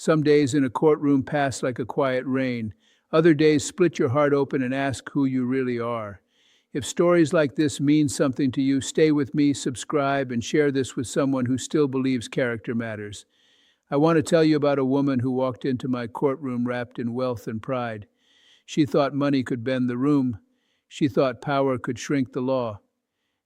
Some days in a courtroom pass like a quiet rain. Other days split your heart open and ask who you really are. If stories like this mean something to you, stay with me, subscribe, and share this with someone who still believes character matters. I want to tell you about a woman who walked into my courtroom wrapped in wealth and pride. She thought money could bend the room. She thought power could shrink the law.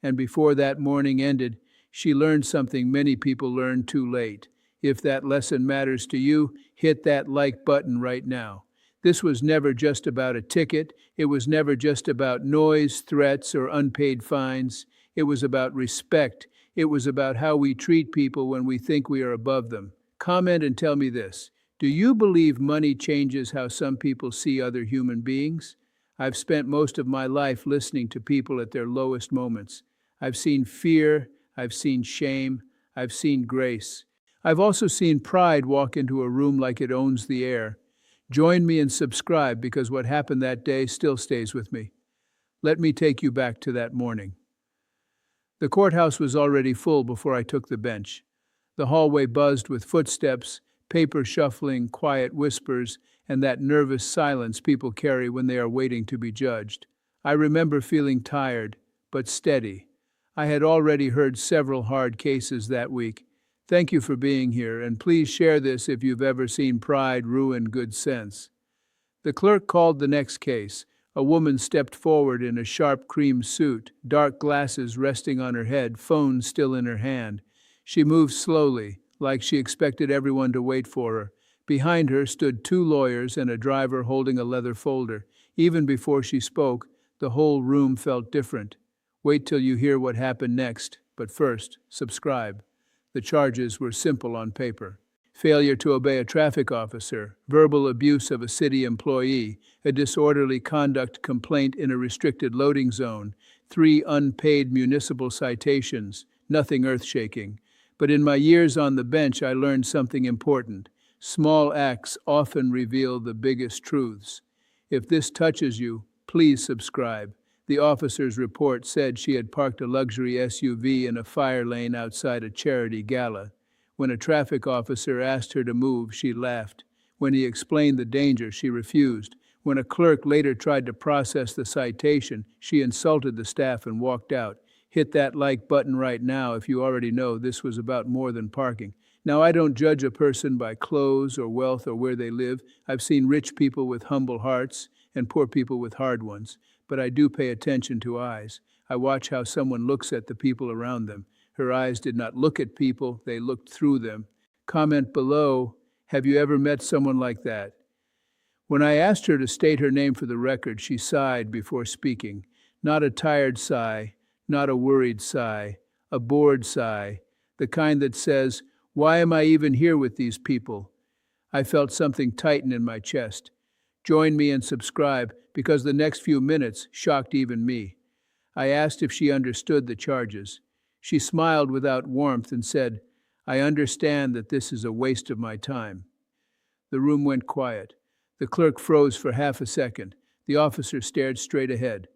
And before that morning ended, she learned something many people learn too late. If that lesson matters to you, hit that like button right now. This was never just about a ticket. It was never just about noise, threats, or unpaid fines. It was about respect. It was about how we treat people when we think we are above them. Comment and tell me this. Do you believe money changes how some people see other human beings? I've spent most of my life listening to people at their lowest moments. I've seen fear, I've seen shame, I've seen grace. I've also seen pride walk into a room like it owns the air. Join me and subscribe because what happened that day still stays with me. Let me take you back to that morning. The courthouse was already full before I took the bench. The hallway buzzed with footsteps, paper shuffling, quiet whispers, and that nervous silence people carry when they are waiting to be judged. I remember feeling tired, but steady. I had already heard several hard cases that week. Thank you for being here, and please share this if you've ever seen pride ruin good sense. The clerk called the next case. A woman stepped forward in a sharp cream suit, dark glasses resting on her head, phone still in her hand. She moved slowly, like she expected everyone to wait for her. Behind her stood two lawyers and a driver holding a leather folder. Even before she spoke, the whole room felt different. Wait till you hear what happened next, but first, subscribe. The charges were simple on paper. Failure to obey a traffic officer, verbal abuse of a city employee, a disorderly conduct complaint in a restricted loading zone, 3 unpaid municipal citations, nothing earth-shaking. But in my years on the bench, I learned something important. Small acts often reveal the biggest truths. If this touches you, please subscribe. The officer's report said she had parked a luxury SUV in a fire lane outside a charity gala. When a traffic officer asked her to move, she laughed. When he explained the danger, she refused. When a clerk later tried to process the citation, she insulted the staff and walked out. Hit that like button right now if you already know this was about more than parking. Now, I don't judge a person by clothes or wealth or where they live. I've seen rich people with humble hearts and poor people with hard ones. But I do pay attention to eyes. I watch how someone looks at the people around them. Her eyes did not look at people, they looked through them. Comment below, have you ever met someone like that? When I asked her to state her name for the record, she sighed before speaking. Not a tired sigh, not a worried sigh, a bored sigh, the kind that says, why am I even here with these people? I felt something tighten in my chest. Join me and subscribe, because the next few minutes shocked even me. I asked if she understood the charges. She smiled without warmth and said, I understand that this is a waste of my time. The room went quiet. The clerk froze for half a second. The officer stared straight ahead.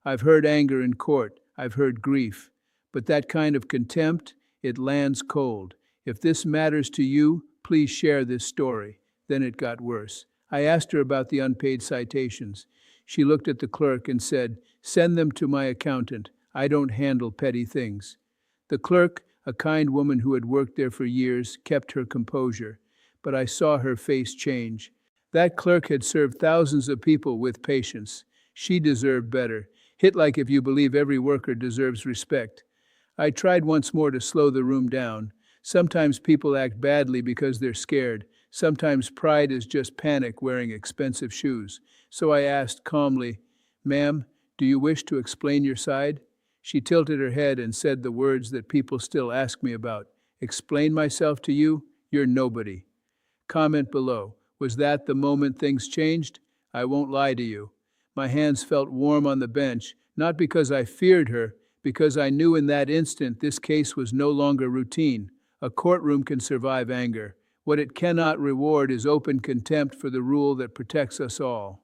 I've heard anger in court. I've heard grief. But that kind of contempt, it lands cold. If this matters to you, please share this story. Then it got worse. I asked her about the unpaid citations. She looked at the clerk and said, send them to my accountant. I don't handle petty things. The clerk, a kind woman who had worked there for years, kept her composure. But I saw her face change. That clerk had served thousands of people with patience. She deserved better. Hit like if you believe every worker deserves respect. I tried once more to slow the room down. Sometimes people act badly because they're scared. Sometimes pride is just panic wearing expensive shoes. So I asked calmly, ma'am, do you wish to explain your side? She tilted her head and said the words that people still ask me about. Explain myself to you? You're nobody. Comment below. Was that the moment things changed? I won't lie to you. My hands felt warm on the bench, not because I feared her, because I knew in that instant this case was no longer routine. A courtroom can survive anger. What it cannot reward is open contempt for the rule that protects us all.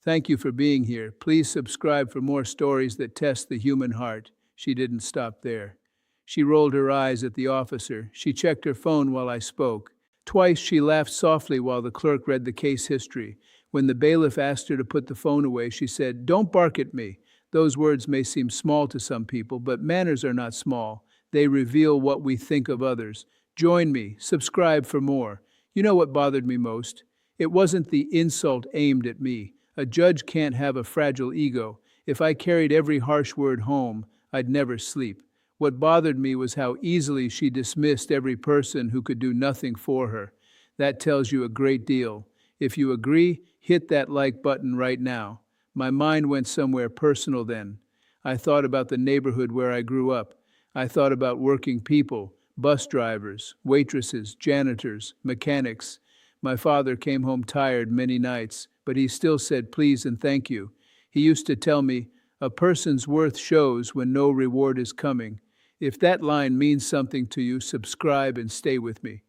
Thank you for being here. Please subscribe for more stories that test the human heart. She didn't stop there. She rolled her eyes at the officer. She checked her phone while I spoke. Twice she laughed softly while the clerk read the case history. When the bailiff asked her to put the phone away, she said, "Don't bark at me." Those words may seem small to some people, but manners are not small. They reveal what we think of others. Join me, subscribe for more. You know what bothered me most? It wasn't the insult aimed at me. A judge can't have a fragile ego. If I carried every harsh word home, I'd never sleep. What bothered me was how easily she dismissed every person who could do nothing for her. That tells you a great deal. If you agree, hit that like button right now. My mind went somewhere personal then. I thought about the neighborhood where I grew up. I thought about working people, bus drivers, waitresses, janitors, mechanics. My father came home tired many nights, but he still said please and thank you. He used to tell me, "A person's worth shows when no reward is coming." If that line means something to you, subscribe and stay with me.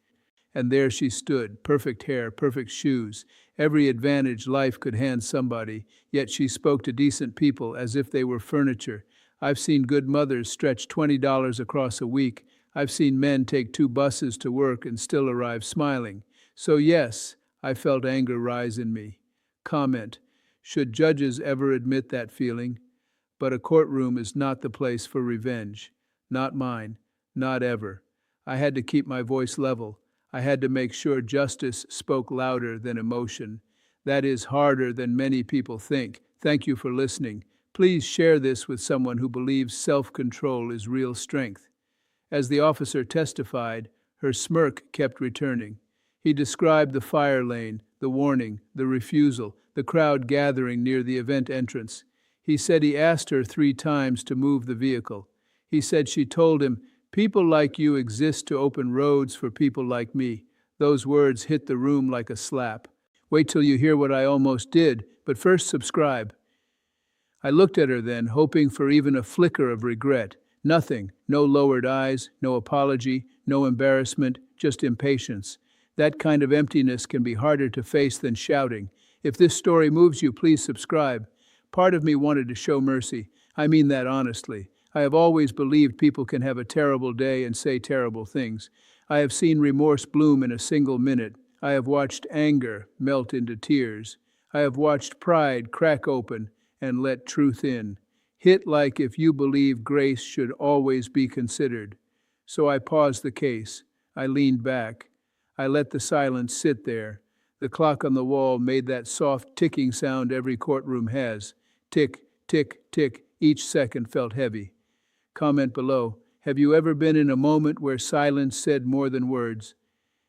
And there she stood, perfect hair, perfect shoes, every advantage life could hand somebody, yet she spoke to decent people as if they were furniture. I've seen good mothers stretch $20 across a week. I've seen men take 2 buses to work and still arrive smiling. So yes, I felt anger rise in me. Comment: should judges ever admit that feeling? But a courtroom is not the place for revenge. Not mine, not ever. I had to keep my voice level. I had to make sure justice spoke louder than emotion. That is harder than many people think. Thank you for listening. Please share this with someone who believes self-control is real strength. As the officer testified, her smirk kept returning. He described the fire lane, the warning, the refusal, the crowd gathering near the event entrance. He said he asked her 3 times to move the vehicle. He said she told him, "People like you exist to open roads for people like me." Those words hit the room like a slap. Wait till you hear what I almost did, but first subscribe. I looked at her then, hoping for even a flicker of regret. Nothing, no lowered eyes, no apology, no embarrassment, just impatience. That kind of emptiness can be harder to face than shouting. If this story moves you, please subscribe. Part of me wanted to show mercy. I mean that honestly. I have always believed people can have a terrible day and say terrible things. I have seen remorse bloom in a single minute. I have watched anger melt into tears. I have watched pride crack open and let truth in. Hit like if you believe grace should always be considered. So I paused the case. I leaned back. I let the silence sit there. The clock on the wall made that soft ticking sound every courtroom has. Tick, tick, tick. Each second felt heavy. Comment below: have you ever been in a moment where silence said more than words?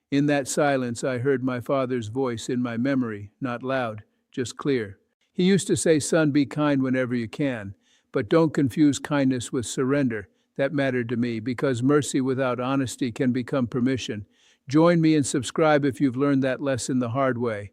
In that silence, I heard my father's voice in my memory, not loud, just clear. He used to say, "Son, be kind whenever you can, but don't confuse kindness with surrender." That mattered to me because mercy without honesty can become permission. Join me and subscribe if you've learned that lesson the hard way.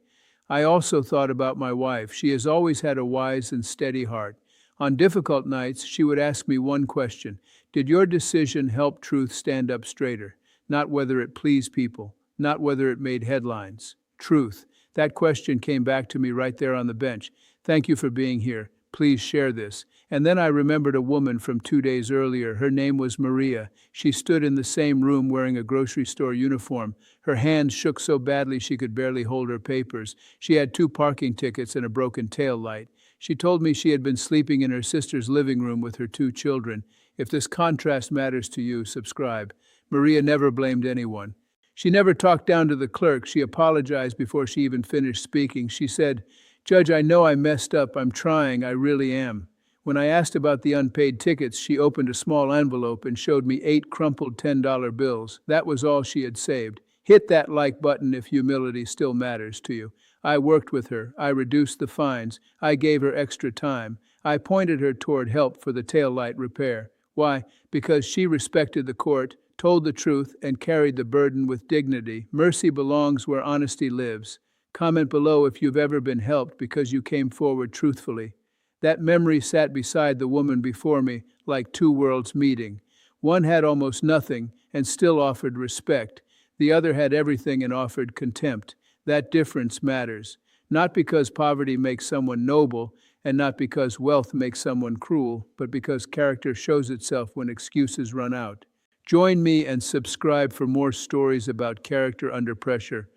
I also thought about my wife. She has always had a wise and steady heart. On difficult nights, she would ask me one question: did your decision help truth stand up straighter? Not whether it pleased people, not whether it made headlines. Truth. That question came back to me right there on the bench. Thank you for being here. Please share this. And then I remembered a woman from 2 days earlier. Her name was Maria. She stood in the same room wearing a grocery store uniform. Her hands shook so badly she could barely hold her papers. She had 2 parking tickets and a broken tail light. She told me she had been sleeping in her sister's living room with her 2 children. If this contrast matters to you, subscribe. Maria never blamed anyone. She never talked down to the clerk. She apologized before she even finished speaking. She said, "Judge, I know I messed up. I'm trying. I really am." When I asked about the unpaid tickets, she opened a small envelope and showed me 8 crumpled $10 bills. That was all she had saved. Hit that like button if humility still matters to you. I worked with her. I reduced the fines. I gave her extra time. I pointed her toward help for the taillight repair. Why? Because she respected the court, told the truth, and carried the burden with dignity. Mercy belongs where honesty lives. Comment below if you've ever been helped because you came forward truthfully. That memory sat beside the woman before me like 2 worlds meeting. One had almost nothing and still offered respect. The other had everything and offered contempt. That difference matters, not because poverty makes someone noble and not because wealth makes someone cruel, but because character shows itself when excuses run out. Join me and subscribe for more stories about character under pressure.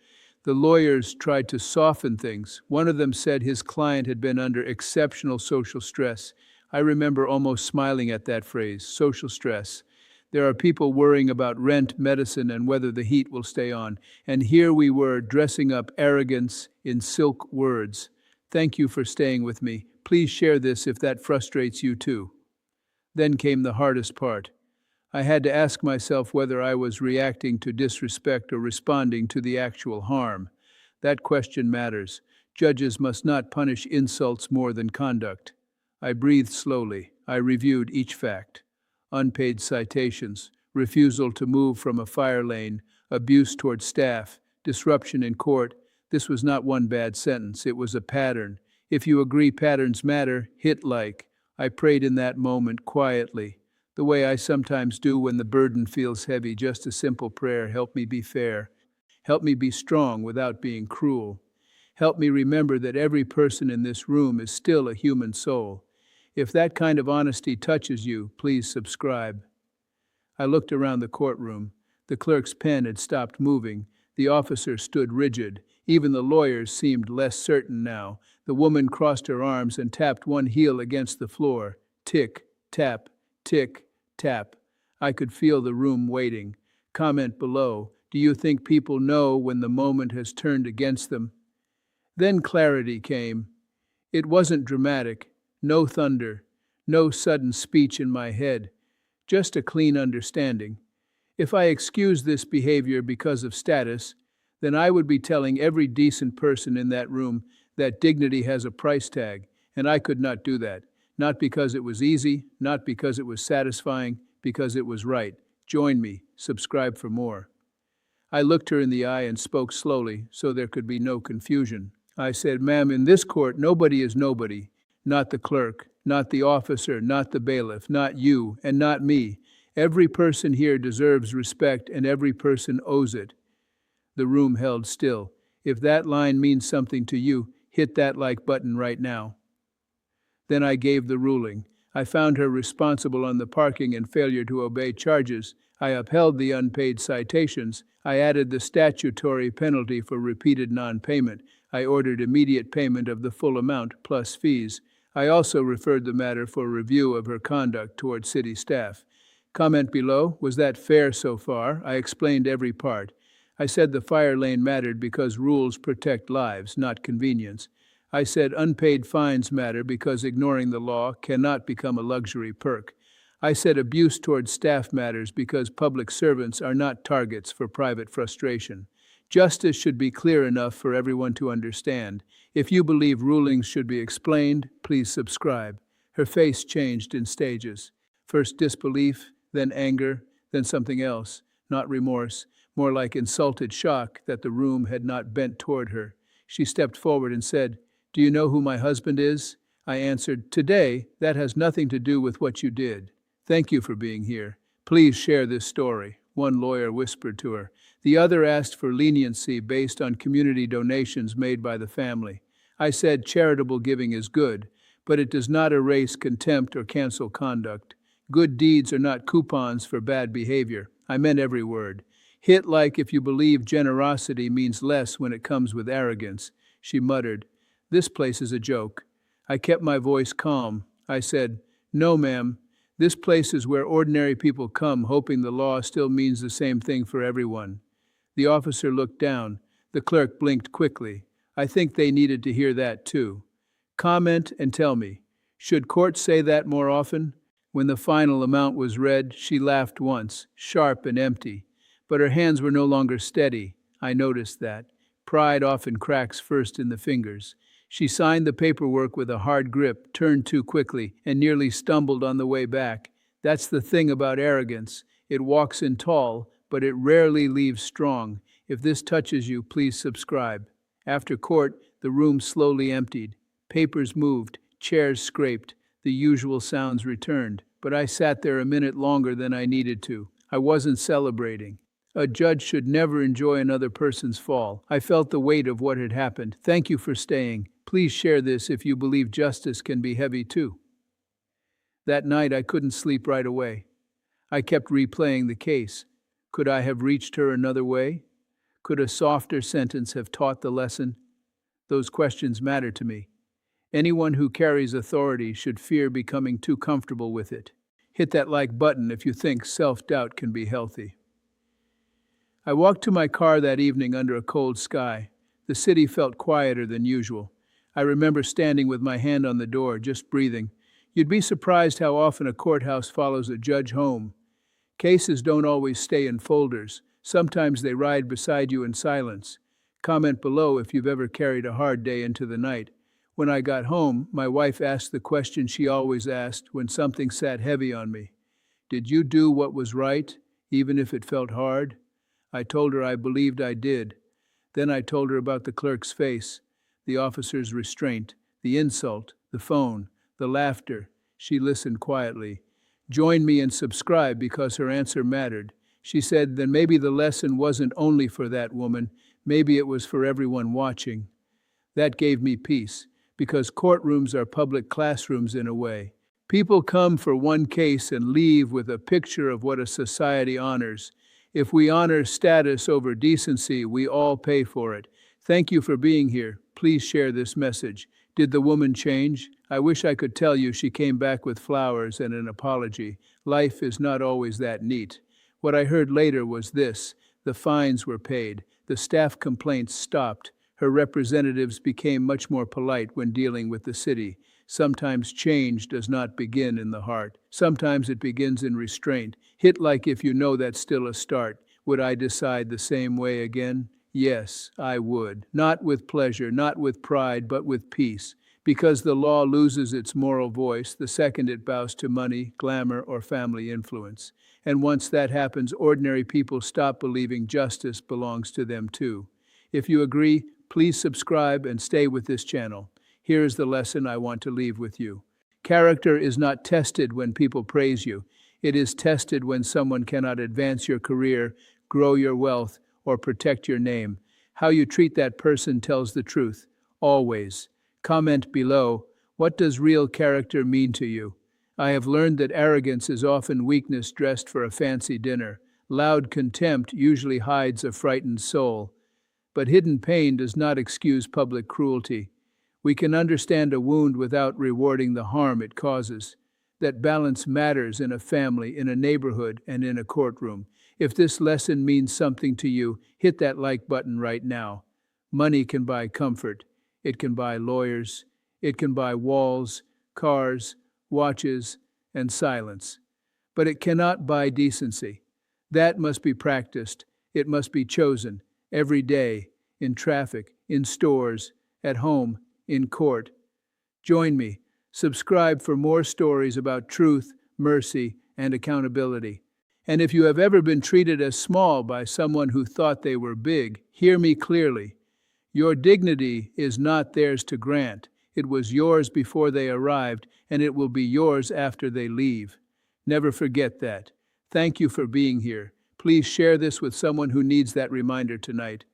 The lawyers tried to soften things. One of them said his client had been under exceptional social stress. I remember almost smiling at that phrase, social stress. There are people worrying about rent, medicine, and whether the heat will stay on. And here we were, dressing up arrogance in silk words. Thank you for staying with me. Please share this if that frustrates you too. Then came the hardest part. I had to ask myself whether I was reacting to disrespect or responding to the actual harm. That question matters. Judges must not punish insults more than conduct. I breathed slowly. I reviewed each fact. Unpaid citations, refusal to move from a fire lane, abuse toward staff, disruption in court. This was not one bad sentence, it was a pattern. If you agree patterns matter, hit like. I prayed in that moment quietly, the way I sometimes do when the burden feels heavy. Just a simple prayer: help me be fair. Help me be strong without being cruel. Help me remember that every person in this room is still a human soul. If that kind of honesty touches you, please subscribe. I looked around the courtroom. The clerk's pen had stopped moving. The officer stood rigid. Even the lawyers seemed less certain now. The woman crossed her arms and tapped one heel against the floor. Tick, tap, tick, tap. I could feel the room waiting. Comment below. Do you think people know when the moment has turned against them? Then clarity came. It wasn't dramatic. No thunder, no sudden speech in my head, just a clean understanding. If I excuse this behavior because of status, then I would be telling every decent person in that room that dignity has a price tag, and I could not do that. Not because it was easy, not because it was satisfying, because it was right. Join me, subscribe for more. I looked her in the eye and spoke slowly, so there could be no confusion. I said, "Ma'am, in this court, nobody is nobody. Not the clerk, not the officer, not the bailiff, not you, and not me. Every person here deserves respect, and every person owes it." The room held still. If that line means something to you, hit that like button right now. Then I gave the ruling. I found her responsible on the parking and failure to obey charges. I upheld the unpaid citations. I added the statutory penalty for repeated non-payment. I ordered immediate payment of the full amount plus fees. I also referred the matter for review of her conduct toward city staff. Comment below, was that fair so far? I explained every part. I said the fire lane mattered because rules protect lives, not convenience. I said unpaid fines matter because ignoring the law cannot become a luxury perk. I said abuse toward staff matters because public servants are not targets for private frustration. Justice should be clear enough for everyone to understand. If you believe rulings should be explained, please subscribe. Her face changed in stages. First disbelief, then anger, then something else. Not remorse, more like insulted shock that the room had not bent toward her. She stepped forward and said, "Do you know who my husband is?" I answered, "Today, that has nothing to do with what you did. Thank you for being here. Please share this story," one lawyer whispered to her. The other asked for leniency based on community donations made by the family. I said charitable giving is good, but it does not erase contempt or cancel conduct. Good deeds are not coupons for bad behavior. I meant every word. Hit like if you believe generosity means less when it comes with arrogance. She muttered, "This place is a joke." I kept my voice calm. I said, "No, ma'am. This place is where ordinary people come hoping the law still means the same thing for everyone." The officer looked down. The clerk blinked quickly. I think they needed to hear that too. Comment and tell me, should courts say that more often? When the final amount was read, she laughed once, sharp and empty. But her hands were no longer steady. I noticed that. Pride often cracks first in the fingers. She signed the paperwork with a hard grip, turned too quickly, and nearly stumbled on the way back. That's the thing about arrogance. It walks in tall, but it rarely leaves strong. If this touches you, please subscribe. After court, the room slowly emptied. Papers moved, chairs scraped, the usual sounds returned. But I sat there a minute longer than I needed to. I wasn't celebrating. A judge should never enjoy another person's fall. I felt the weight of what had happened. Thank you for staying. Please share this if you believe justice can be heavy too. That night I couldn't sleep right away. I kept replaying the case. Could I have reached her another way? Could a softer sentence have taught the lesson? Those questions matter to me. Anyone who carries authority should fear becoming too comfortable with it. Hit that like button if you think self-doubt can be healthy. I walked to my car that evening under a cold sky. The city felt quieter than usual. I remember standing with my hand on the door, just breathing. You'd be surprised how often a courthouse follows a judge home. Cases don't always stay in folders. Sometimes they ride beside you in silence. Comment below if you've ever carried a hard day into the night. When I got home, my wife asked the question she always asked when something sat heavy on me. Did you do what was right, even if it felt hard? I told her I believed I did. Then I told her about the clerk's face, the officer's restraint, the insult, the phone, the laughter. She listened quietly. Join me and subscribe because her answer mattered. She said, then maybe the lesson wasn't only for that woman, maybe it was for everyone watching. That gave me peace, because courtrooms are public classrooms in a way. People come for one case and leave with a picture of what a society honors. If we honor status over decency, we all pay for it. Thank you for being here. Please share this message. Did the woman change? I wish I could tell you she came back with flowers and an apology. Life is not always that neat. What I heard later was this. The fines were paid. The staff complaints stopped. Her representatives became much more polite when dealing with the city. Sometimes change does not begin in the heart. Sometimes it begins in restraint. Hit like if you know that's still a start. Would I decide the same way again? Yes, I would. Not with pleasure, not with pride, but with peace. Because the law loses its moral voice the second it bows to money, glamour, or family influence. And once that happens, ordinary people stop believing justice belongs to them too. If you agree, please subscribe and stay with this channel. Here is the lesson I want to leave with you. Character is not tested when people praise you. It is tested when someone cannot advance your career, grow your wealth, or protect your name. How you treat that person tells the truth, always. Comment below, what does real character mean to you? I have learned that arrogance is often weakness dressed for a fancy dinner. Loud contempt usually hides a frightened soul. But hidden pain does not excuse public cruelty. We can understand a wound without rewarding the harm it causes. That balance matters in a family, in a neighborhood, and in a courtroom. If this lesson means something to you, hit that like button right now. Money can buy comfort. It can buy lawyers. It can buy walls, cars, watches, and silence. But it cannot buy decency. That must be practiced. It must be chosen every day, in traffic, in stores, at home, in court. Join me. Subscribe for more stories about truth, mercy, and accountability. And if you have ever been treated as small by someone who thought they were big, hear me clearly. Your dignity is not theirs to grant. It was yours before they arrived, and it will be yours after they leave. Never forget that. Thank you for being here. Please share this with someone who needs that reminder tonight.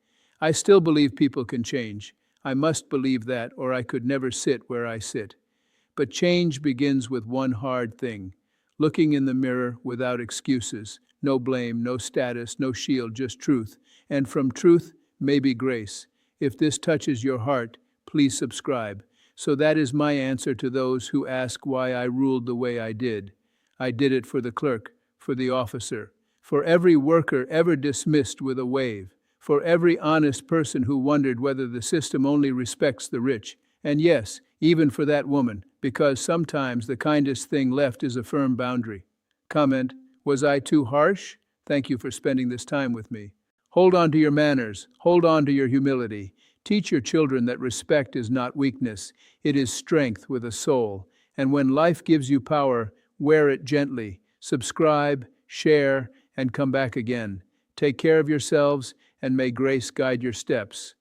I still believe people can change. I must believe that, or I could never sit where I sit. But change begins with one hard thing. Looking in the mirror without excuses. No blame, no status, no shield, just truth. And from truth, maybe grace. If this touches your heart, please subscribe. So that is my answer to those who ask why I ruled the way I did. I did it for the clerk, for the officer, for every worker ever dismissed with a wave, for every honest person who wondered whether the system only respects the rich, and yes, even for that woman, because sometimes the kindest thing left is a firm boundary. Comment, was I too harsh? Thank you for spending this time with me. Hold on to your manners, hold on to your humility. Teach your children that respect is not weakness, it is strength with a soul. And when life gives you power, wear it gently. Subscribe, share, and come back again. Take care of yourselves, and may grace guide your steps.